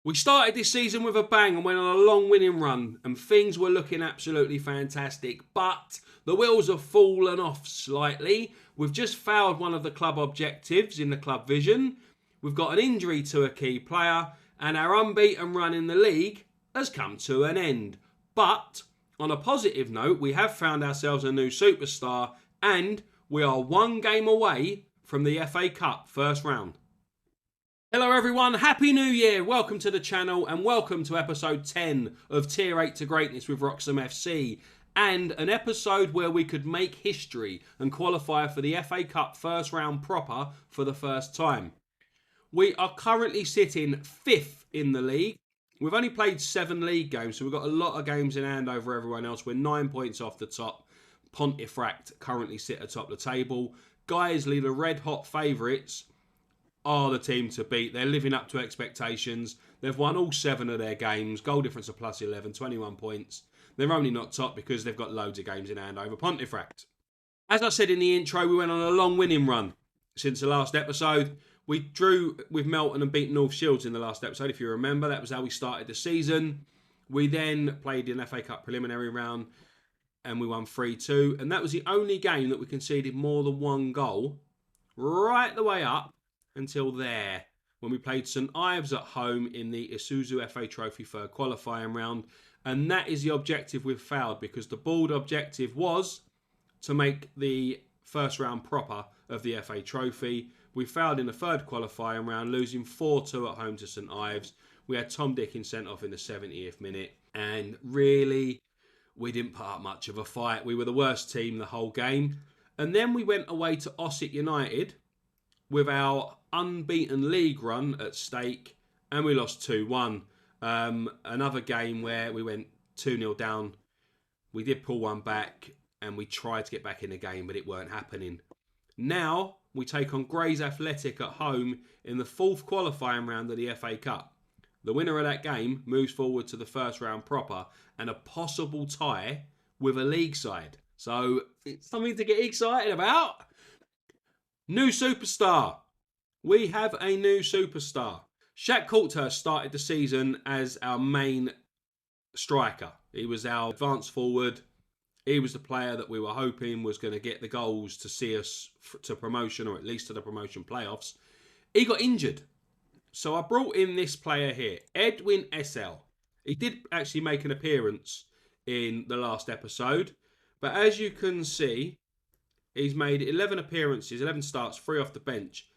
We started this season with a bang and went on a long winning run, and things were looking absolutely fantastic, but the wheels have fallen off slightly. We've just failed one of the club objectives in the club vision. We've got an injury to a key player, and our unbeaten run in the league has come to an end. But on a positive note, we have found ourselves a new superstar, and we are one game away from the FA Cup first round. Hello everyone, Happy New Year, welcome to the channel and welcome to episode 10 of Tier 8 to Greatness with Wroxham FC, and an episode where we could make history and qualify for the FA Cup first round proper for the first time. We are currently sitting 5th in the league. We've only played 7 league games, so we've got a lot of games in hand over everyone else. We're 9 points off the top. Pontefract currently sit atop the table. Guiseley, the red hot favourites, are the team to beat. They're living up to expectations. They've won all 7 of their games. Goal difference of plus 11, 21 points. They're only not top because they've got loads of games in hand over Pontefract. As I said in the intro, we went on a long winning run since the last episode. We drew with Melton and beat North Shields in the last episode, if you remember. That was how we started the season. We then played an FA Cup preliminary round and we won 3-2. And that was the only game that we conceded more than 1 goal right the way up until there, when we played St Ives at home in the Isuzu FA Trophy third qualifying round. And that is the objective we've failed, because the board objective was to make the first round proper of the FA Trophy. We failed in the third qualifying round, losing 4-2 at home to St Ives. We had Tom Dickens sent off in the 70th minute, and really, we didn't put up much of a fight. We were the worst team the whole game. And then we went away to Ossett United with our unbeaten league run at stake, and we lost 2-1. Another game where we went 2-0 down. We did pull one back, and we tried to get back in the game, but it weren't happening. Now, we take on Grays Athletic at home in the 4th qualifying round of the FA Cup. The winner of that game moves forward to the first round proper, and a possible tie with a league side. So, it's something to get excited about. New superstar. We have a new superstar. Shaq Coulthurst started the season as our main striker. He was our advance forward. He was the player that we were hoping was going to get the goals to see us to promotion, or at least to the promotion playoffs. He got injured. So I brought in this player here, Edwin SL. He did actually make an appearance in the last episode. But as you can see, he's made 11 appearances, 11 starts, 3 off the bench.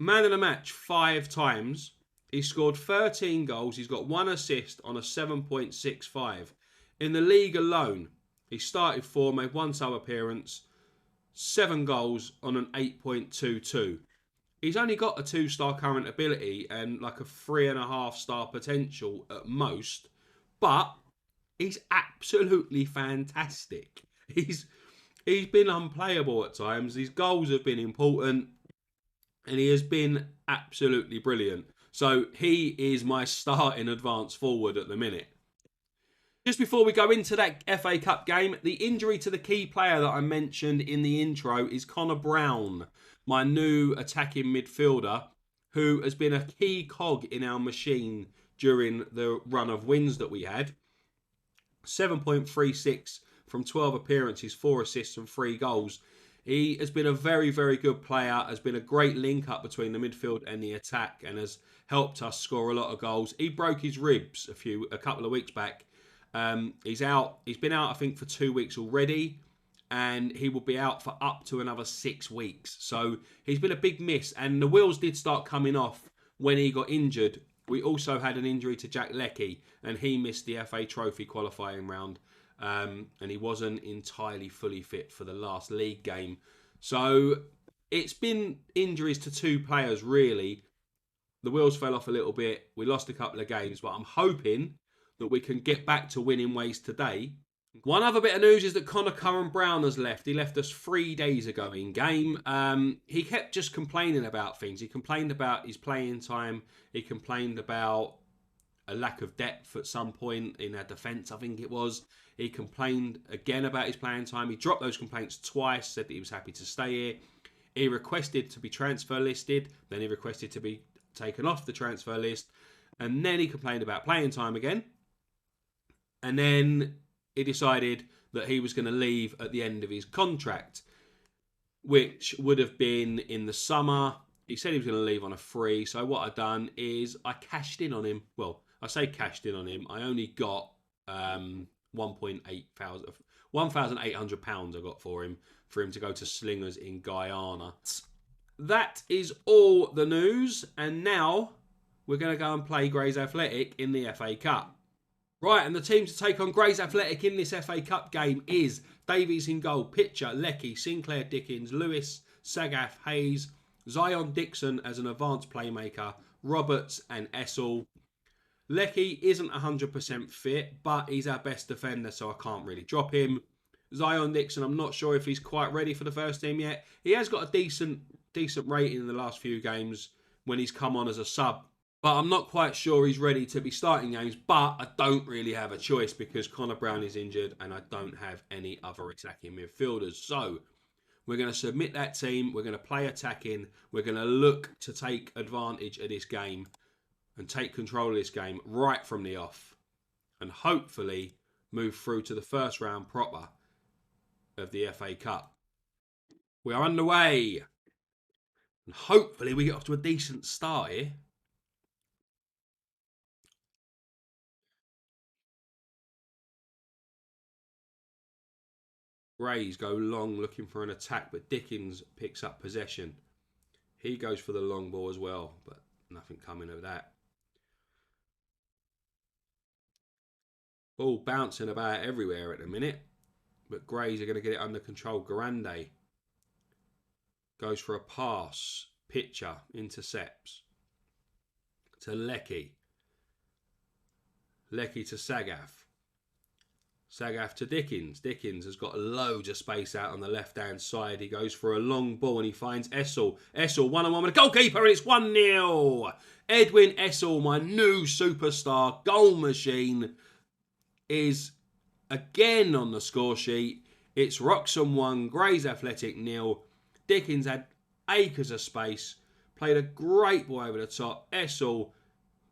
Man of the match 5 times. He scored 13 goals. He's got 1 assist on a 7.65. In the league alone, he started 4, made 1 sub appearance, 7 goals on an 8.22. He's only got a 2-star current ability and like a 3.5-star potential at most. But he's absolutely fantastic. He's been unplayable at times. His goals have been important, and he has been absolutely brilliant. So he is my starting advance forward at the minute. Just before we go into that FA Cup game, the injury to the key player that I mentioned in the intro is Connor Brown, my new attacking midfielder, who has been a key cog in our machine during the run of wins that we had. 7.36 from 12 appearances, 4 assists and 3 goals. He has been a very, very good player, has been a great link up between the midfield and the attack, and has helped us score a lot of goals. He broke his ribs a couple of weeks back. He's out. He's been out, I think, for 2 weeks already, and he will be out for up to another 6 weeks. So he's been a big miss, and the wheels did start coming off when he got injured. We also had an injury to Jack Leckie, and he missed the FA Trophy qualifying round. And he wasn't entirely fully fit for the last league game. So it's been injuries to 2 players, really. The wheels fell off a little bit. We lost a couple of games, but I'm hoping that we can get back to winning ways today. One other bit of news is that Connor Brown has left. He left us 3 days ago in game. He kept just complaining about things. He complained about his playing time. He complained about a lack of depth at some point in our defence, I think it was. He complained again about his playing time. He dropped those complaints twice, said that he was happy to stay here. He requested to be transfer listed, then he requested to be taken off the transfer list. And then he complained about playing time again. And then he decided that he was going to leave at the end of his contract, which would have been in the summer. He said he was going to leave on a free. So what I've done is I cashed in on him. Well, I say cashed in on him. I only got £1,800 I got for him to go to Slingers in Guyana. That is all the news. And now we're going to go and play Grays Athletic in the FA Cup. Right, and the team to take on Grays Athletic in this FA Cup game is Davies in goal, Pitcher, Leckie, Sinclair, Dickens, Lewis, Sagaf, Hayes, Zion Dixon as an advanced playmaker, Roberts and Essel. Leckie isn't 100% fit, but he's our best defender, so I can't really drop him. Zion Dixon, I'm not sure if he's quite ready for the first team yet. He has got a decent rating in the last few games when he's come on as a sub. But I'm not quite sure he's ready to be starting games. But I don't really have a choice because Connor Brown is injured and I don't have any other attacking midfielders. So we're going to submit that team. We're going to play attacking. We're going to look to take advantage of this game and take control of this game right from the off. And hopefully move through to the first round proper of the FA Cup. We are underway. And hopefully we get off to a decent start here. Grays go long looking for an attack, but Dickens picks up possession. He goes for the long ball as well, but nothing coming of that. Ball bouncing about everywhere at the minute, but Grays are going to get it under control. Grande goes for a pass. Pitcher intercepts to Leckie. Leckie to Sagaf. Sagaf to Dickens. Dickens has got loads of space out on the left-hand side. He goes for a long ball and he finds Essel. Essel one-on-one with a goalkeeper and it's 1-0. Edwin Essel, my new superstar goal machine, is again on the score sheet. It's Wroxham 1, Grays Athletic 0. Dickens had acres of space. Played a great ball over the top. Essel,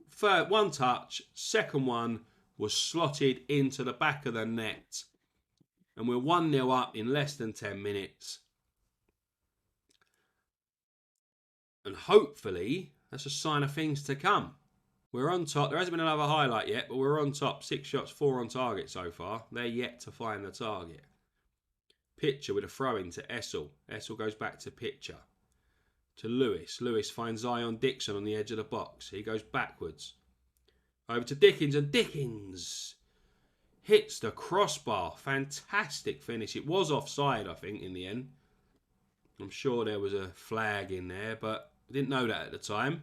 third, one touch. Second one was slotted into the back of the net. And we're 1-0 up in less than 10 minutes. And hopefully, that's a sign of things to come. We're on top. There hasn't been another highlight yet, but we're on top. 6 shots, 4 on target so far. They're yet to find the target. Pitcher with a throw-in to Essel. Essel goes back to Pitcher. To Lewis. Lewis finds Zion Dixon on the edge of the box. He goes backwards. Over to Dickens, and Dickens hits the crossbar. Fantastic finish. It was offside, I think, in the end. I'm sure there was a flag in there, but I didn't know that at the time.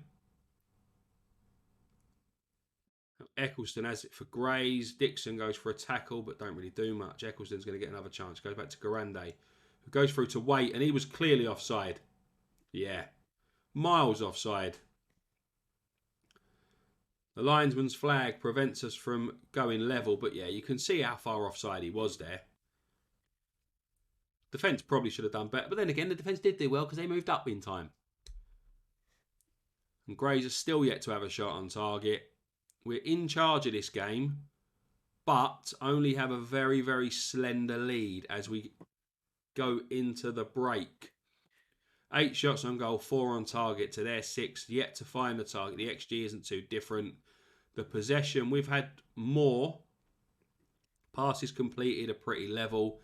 Eccleston has it for Grays. Dixon goes for a tackle, but don't really do much. Eccleston's going to get another chance. Goes back to Grande, who goes through to Waite, and he was clearly offside. Yeah, miles offside. The linesman's flag prevents us from going level, but yeah, you can see how far offside he was there. Defence probably should have done better, but then again, the defence did do well because they moved up in time. And Grays are still yet to have a shot on target. We're in charge of this game, but only have a very, very slender lead as we go into the break. 8 shots on goal, 4 on target to their 6. Yet to find the target. The XG isn't too different. The possession, we've had more. Passes completed are pretty level.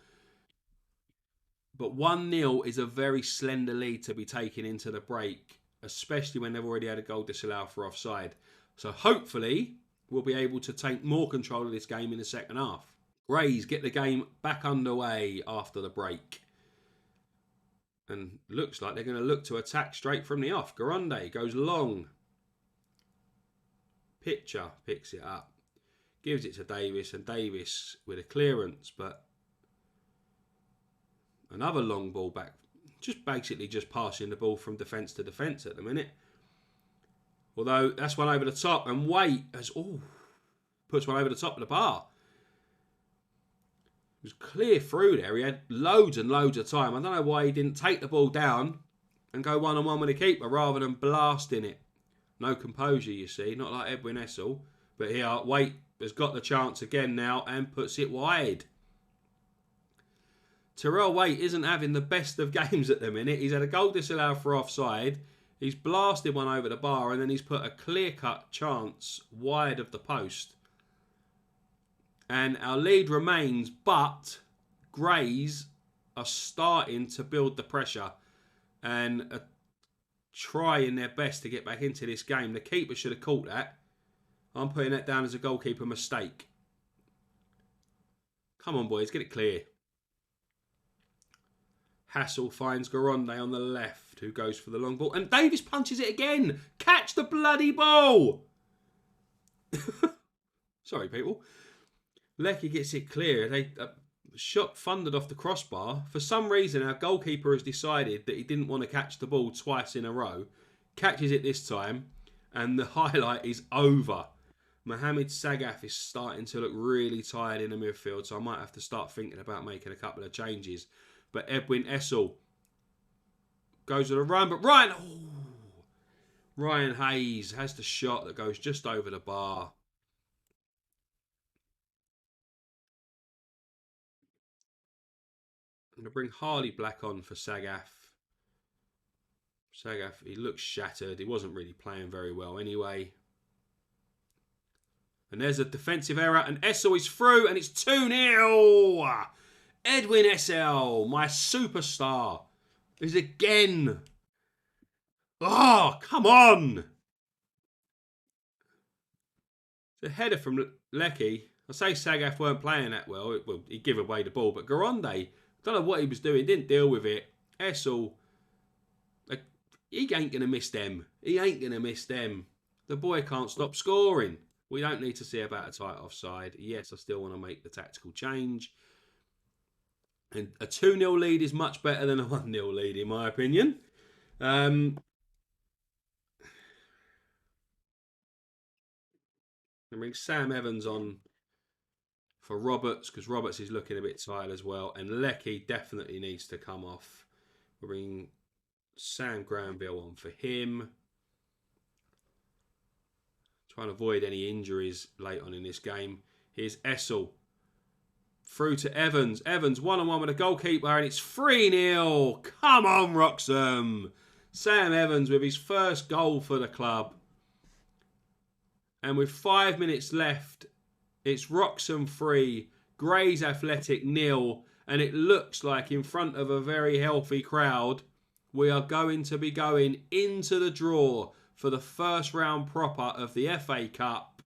But 1-0 is a very slender lead to be taken into the break, especially when they've already had a goal disallowed for offside. So hopefully we'll be able to take more control of this game in the second half. Grays get the game back underway after the break. And looks like they're going to look to attack straight from the off. Grande goes long. Pitcher picks it up. Gives it to Davis. And Davis with a clearance. But another long ball back. Just basically just passing the ball from defence to defence at the minute. Although that's one over the top. And Waite has puts one over the top of the bar. It was clear through there. He had loads and loads of time. I don't know why he didn't take the ball down and go one-on-one with the keeper rather than blasting it No composure, you see. Not like Edwin Essel. But here, Waite has got the chance again now and puts it wide. Terrell Waite isn't having the best of games at the minute. He's had a goal disallowed for offside. He's blasted one over the bar and then he's put a clear-cut chance wide of the post. And our lead remains, but Greys are starting to build the pressure and are trying their best to get back into this game. The keeper should have caught that. I'm putting that down as a goalkeeper mistake. Come on, boys, get it clear. Hassel finds Garonde on the left, who goes for the long ball. And Davis punches it again. Catch the bloody ball. Sorry, people. Lecky gets it clear. They shot thundered off the crossbar. For some reason, our goalkeeper has decided that he didn't want to catch the ball twice in a row. Catches it this time. And the highlight is over. Mohamed Sagaf is starting to look really tired in the midfield. So I might have to start thinking about making a couple of changes. But Edwin Essel goes on a run. But Ryan Hayes has the shot that goes just over the bar. I'm going to bring Harley Black on for Sagaf. Sagaf, he looks shattered. He wasn't really playing very well anyway. And there's a defensive error. And Essel is through. And it's 2-0. Edwin Essel, my superstar, is again. Oh, come on. The header from Lecky. I say Sagaf weren't playing that well. He gave away the ball. But Garonde, don't know what he was doing. Didn't deal with it. Essel, he ain't going to miss them. He ain't going to miss them. The boy can't stop scoring. We don't need to see about a tight offside. Yes, I still want to make the tactical change. And a 2-0 lead is much better than a 1-0 lead, in my opinion. I bring Sam Evans on for Roberts, because Roberts is looking a bit tired as well. And Lecky definitely needs to come off. We'll bring Sam Granville on for him. Trying to avoid any injuries late on in this game. Here's Essel. Through to Evans. Evans one-on-one with a goalkeeper and it's 3-0. Come on, Wroxham. Sam Evans with his first goal for the club. And with 5 minutes left, it's Wroxham 3, Grays Athletic 0. And it looks like in front of a very healthy crowd, we are going to be going into the draw for the first round proper of the FA Cup.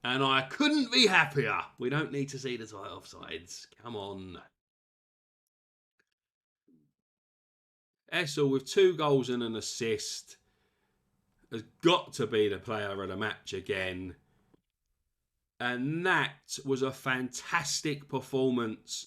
And I couldn't be happier. We don't need to see the tight offsides. Come on. Essel with 2 goals and an assist has got to be the player of the match again. And that was a fantastic performance.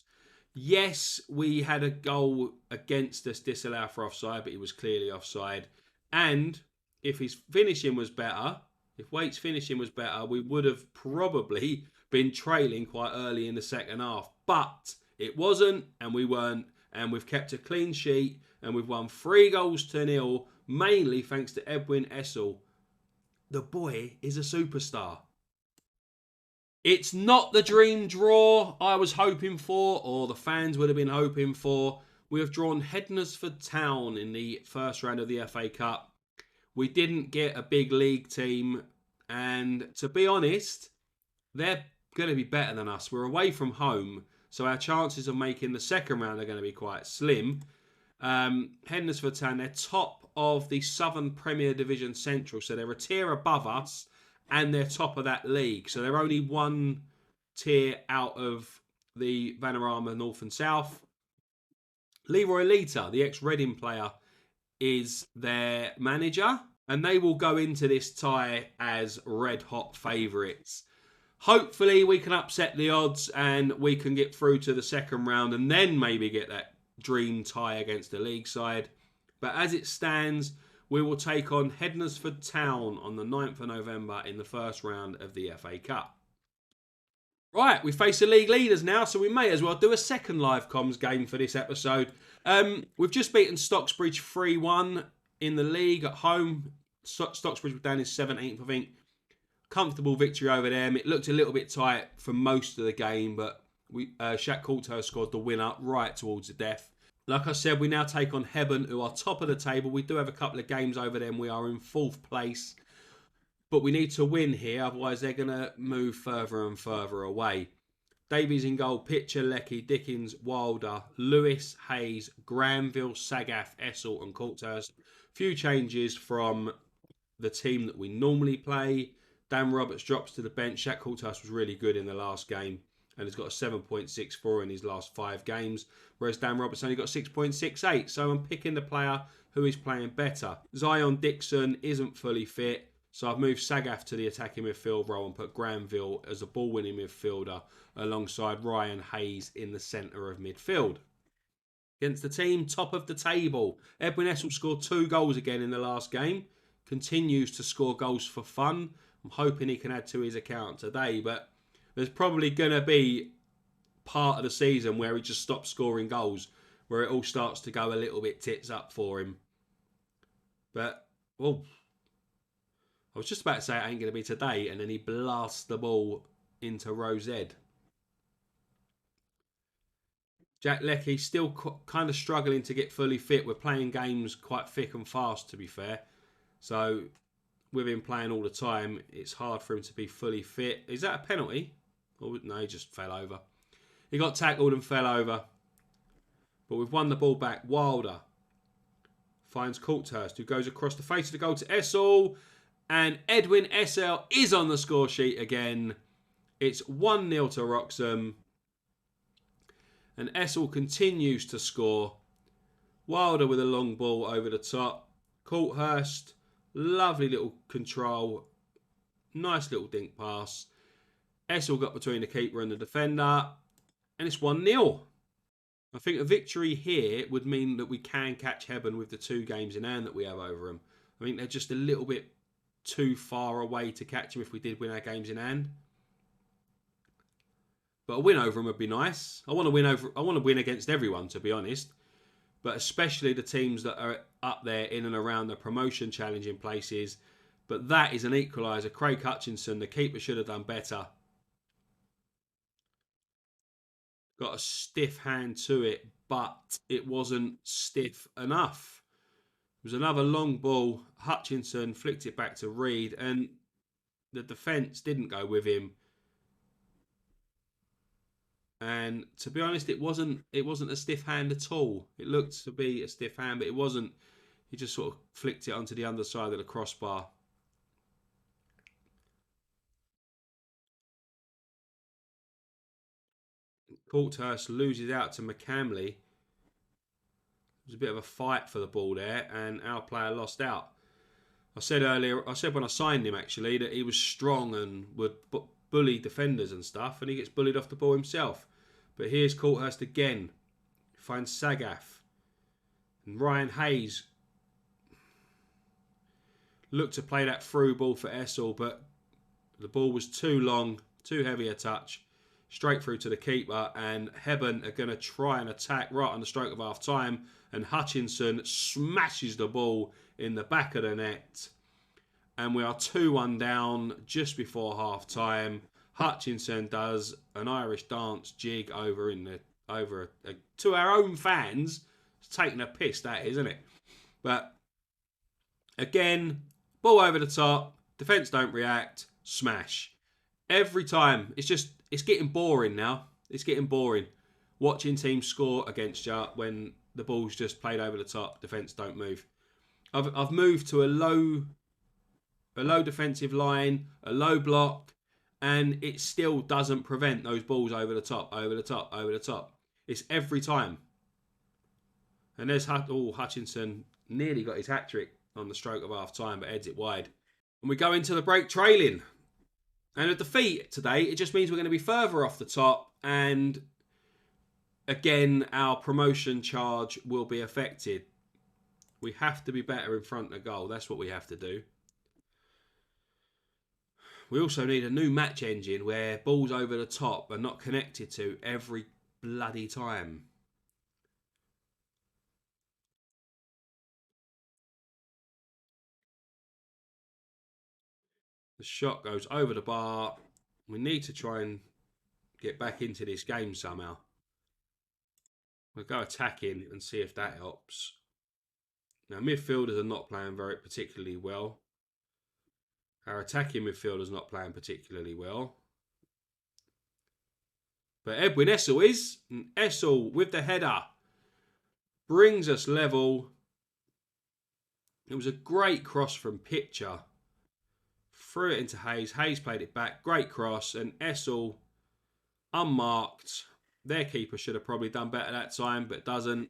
Yes, we had a goal against us disallowed for offside, but he was clearly offside. And if his finishing was better, if Waite's finishing was better, we would have probably been trailing quite early in the second half. But it wasn't, and we weren't. And we've kept a clean sheet, and we've won 3-0, mainly thanks to Edwin Essel. The boy is a superstar. It's not the dream draw I was hoping for, or the fans would have been hoping for. We have drawn Hednesford Town in the first round of the FA Cup. We didn't get a big league team, and to be honest, they're going to be better than us. We're away from home, so our chances of making the second round are going to be quite slim. Hednesford Town, they're top of the Southern Premier Division Central, so they're a tier above us, and they're top of that league. So they're only one tier out of the Vanarama North and South. Leroy Lita, the ex-Reading player, is their manager, and they will go into this tie as red-hot favourites. Hopefully we can upset the odds and we can get through to the second round and then maybe get that dream tie against the league side. But as it stands, we will take on Hednesford Town on the 9th of November in the first round of the FA Cup. Right, we face the league leaders now, so we may as well do a second live comms game for this episode. We've just beaten Stocksbridge 3-1 in the league at home. Stocksbridge were down in 17th, I think. Comfortable victory over them. It looked a little bit tight for most of the game, but Shaq Coulthurst scored the winner right towards the death. Like I said, we now take on Hebburn, who are top of the table. We do have a couple of games over them. We are in 4th place. But we need to win here, otherwise they're going to move further and further away. Davies in goal, Pitcher, Leckie, Dickens, Wilder, Lewis, Hayes, Granville, Sagaff, Essel and Coulthurst. Few changes from the team that we normally play. Dan Roberts drops to the bench. Shaq Coulthurst was really good in the last game and has got a 7.64 in his last 5 games, whereas Dan Roberts only got 6.68. So I'm picking the player who is playing better. Zion Dixon isn't fully fit, so I've moved Sagaff to the attacking midfield role and put Granville as a ball-winning midfielder alongside Ryan Hayes in the centre of midfield. Against the team top of the table, Edwin Essel scored 2 goals again in the last game. Continues to score goals for fun. I'm hoping he can add to his account today, but there's probably going to be part of the season where he just stops scoring goals, where it all starts to go a little bit tits up for him. But, well, I was just about to say it ain't going to be today, and then he blasts the ball into Rosed. Jack Leckie still kind of struggling to get fully fit. We're playing games quite thick and fast, to be fair. So, with him playing all the time, it's hard for him to be fully fit. Is that a penalty? Oh, no, he just fell over. He got tackled and fell over. But we've won the ball back. Wilder finds Coulthurst, who goes across the face of the goal to Essel. And Edwin Essel is on the score sheet again. It's 1-0 to Wroxham. And Essel continues to score. Wilder with a long ball over the top. Coulthurst, lovely little control. Nice little dink pass. Essel got between the keeper and the defender. And it's 1-0. I think a victory here would mean that we can catch Hebburn with the 2 games in hand that we have over them. I think they're just a little bit too far away to catch them if we did win our games in hand. But a win over them would be nice. I want to win against everyone, to be honest. But especially the teams that are up there in and around the promotion challenging places. But that is an equaliser. Craig Hutchinson, the keeper, should have done better. Got a stiff hand to it, but it wasn't stiff enough. It was another long ball. Hutchinson flicked it back to Reed, and the defence didn't go with him. And to be honest, it wasn't a stiff hand at all. It looked to be a stiff hand, but it wasn't. He just sort of flicked it onto the underside of the crossbar. Coulthurst loses out to McCamley. It was a bit of a fight for the ball there, and our player lost out. I said when I signed him actually, that he was strong and would bully defenders and stuff, and he gets bullied off the ball himself. But here's Coulthurst again. Finds Sagaff. And Ryan Hayes looked to play that through ball for Essel, but the ball was too long, too heavy a touch. Straight through to the keeper, and Hebburn are going to try and attack right on the stroke of half time, and Hutchinson smashes the ball in the back of the net, and we are 2-1 down just before half time. Hutchinson does an Irish dance jig to our own fans. It's taking a piss, that is, isn't it? But again, ball over the top, defence don't react, smash. Every time, it's getting boring now. It's getting boring. Watching teams score against you when the ball's just played over the top, defence don't move. I've moved to a low defensive line, a low block, and it still doesn't prevent those balls over the top. It's every time. And there's Hutchinson nearly got his hat-trick on the stroke of half time, but heads it wide. And we go into the break trailing. And a defeat today, it just means we're going to be further off the top, and again, our promotion charge will be affected. We have to be better in front of goal. That's what we have to do. We also need a new match engine where balls over the top are not connected to every bloody time. shot goes over the bar. We need to try and get back into this game somehow. We'll go attacking and see if that helps. Now, midfielders are not playing very particularly well. Our attacking midfielders not playing particularly well. But Edwin Essel is. And Essel with the header brings us level. It was a great cross from Pitcher. Threw it into Hayes. Hayes played it back. Great cross. And Essel, unmarked. Their keeper should have probably done better that time, but doesn't.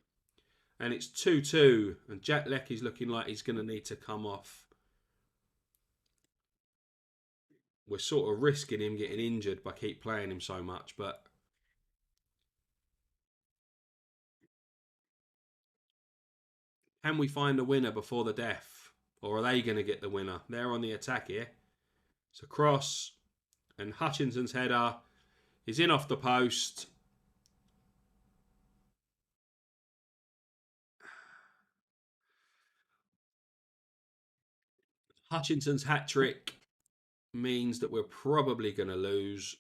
And it's 2-2. And Jack Leckie's looking like he's going to need to come off. We're sort of risking him getting injured by keep playing him so much, but can we find a winner before the death? Or are they going to get the winner? They're on the attack here. It's a cross. And Hutchinson's header is in off the post. Hutchinson's hat-trick means that we're probably going to lose.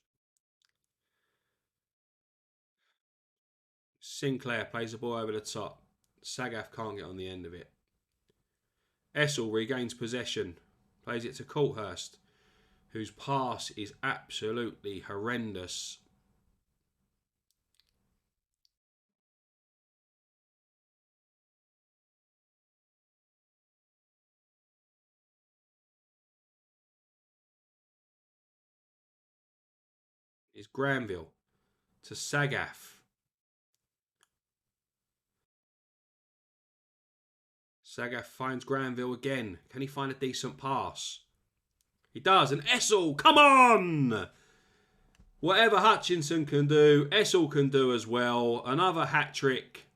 Sinclair plays the ball over the top. Sagaf can't get on the end of it. Essel regains possession. Plays it to Coulthurst, whose pass is absolutely horrendous. It's Granville to Sagaf. Sagaf finds Granville again. Can he find a decent pass? He does. And Essel, come on! Whatever Hutchinson can do, Essel can do as well. Another hat-trick.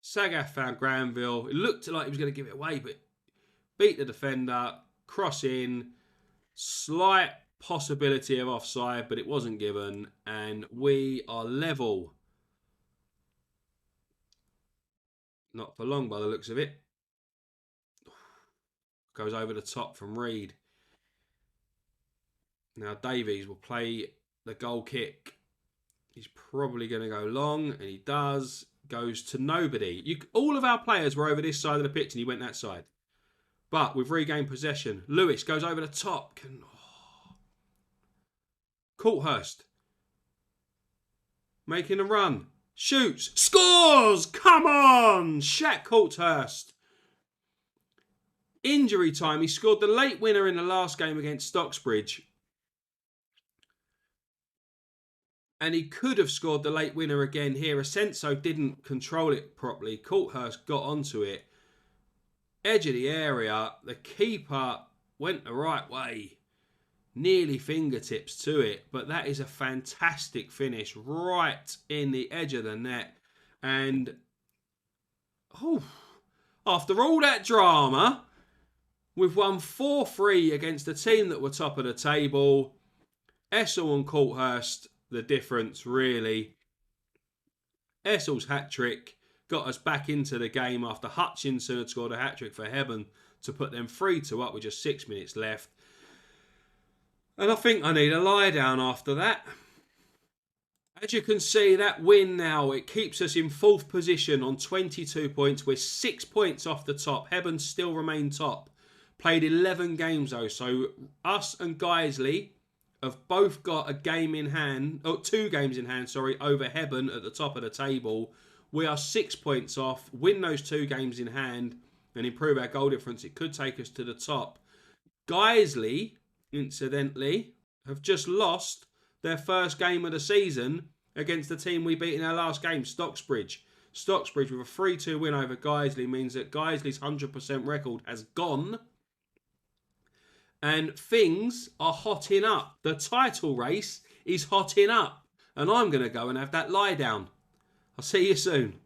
Sagaf found Granville. It looked like he was going to give it away, but beat the defender. Cross in. Slight possibility of offside, but it wasn't given. And we are level. Not for long by the looks of it. Goes over the top from Reed. Now Davies will play the goal kick. He's probably going to go long, and he does. Goes to nobody. All of our players were over this side of the pitch, and he went that side. But we've regained possession. Lewis goes over the top. Coulthurst. Making a run. Shoots. Scores! Come on! Shaq Coulthurst. Injury time. He scored the late winner in the last game against Stocksbridge. And he could have scored the late winner again here. Asenso didn't control it properly. Coulthurst got onto it. Edge of the area. The keeper went the right way. Nearly fingertips to it. But that is a fantastic finish. Right in the edge of the net. And after all that drama, we've won 4-3 against a team that were top of the table. Essel and Coulthurst, the difference really. Essel's hat-trick got us back into the game after Hutchinson had scored a hat-trick for Hebben to put them 3-2 up with just 6 minutes left. And I think I need a lie down after that. As you can see, that win now, it keeps us in 4th position on 22 points. We're 6 points off the top. Hebben still remain top. Played 11 games though, so us and Guiseley have both got a game in hand, 2 games in hand, over Hebben at the top of the table. We are 6 points off. Win those 2 games in hand and improve our goal difference. It could take us to the top. Guiseley, incidentally, have just lost their first game of the season against the team we beat in our last game, Stocksbridge. Stocksbridge with a 3-2 win over Guiseley means that Guiseley's 100% record has gone. And things are hotting up. The title race is hotting up. And I'm going to go and have that lie down. I'll see you soon.